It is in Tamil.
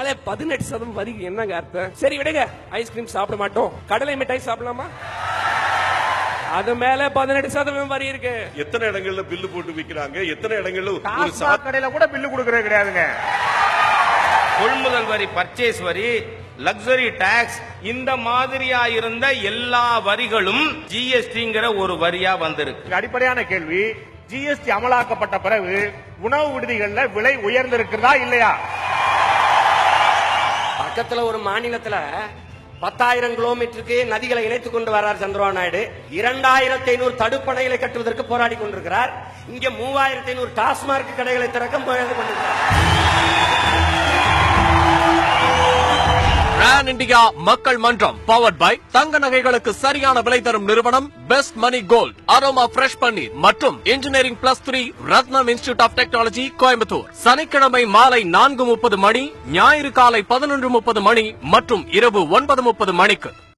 மேல 18% வரிக்கு என்னங்க அர்த்தம்? சரி விடுங்க, ஐஸ்கிரீம் சாப்பிட மாட்டோம், கடலை மிட்டாய் சாப்பிடலாமா? அது மேல 18% வரி இருக்கு. எத்தனை இடங்கள்ல பில்லு போட்டு விக்கிறாங்க, எத்தனை இடங்கள்ல டாஸ்மாக் கடையில கூட பில்லு கொடுக்கறது கிடையாதுங்க. கொள்முதல் வரி, பர்ச்சேஸ் வரி, லக்ஸரி டாக்ஸ், இந்த மாதிரியா இருந்த எல்லா வரிகளும் ஜிஎஸ்டிங்கிற ஒரு வரியா வந்திருக்கு. அடிப்படையான கேள்வி, ஜிஎஸ்டி அமலாக்கப்பட்ட பிறகு உணவு விடுதிகள்ல விலை உயர்ந்திருக்கிறதா இல்லையா? பக்கத்துல ஒரு மாநிலத்துல 10,000 கிலோமீட்டருக்கு நதிகளை இணைத்துக் கொண்டு வர்றார் சந்திரபாபு நாயுடு. 2,500 தடுப்பணைகளை கட்டுவதற்கு போராடி கொண்டிருக்கிறார். இங்க 3,500 டாஸ்மாக் கடைகளை திறக்க போராடி கொண்டிருக்கிறார். பிரான் இண்டியா மக்கள் மன்றம் பவர்ட் பை தங்க நகைகளுக்கு சரியான விலை தரும் நிறுவனம் best money gold, aroma fresh paneer மற்றும் engineering +3 Rathinam institute of technology Coimbatore. சனிக்கிழமை மாலை 4:30 மணி, ஞாயிறு காலை 11:30 மணி மற்றும் இரவு 9:30 மணிக்கு.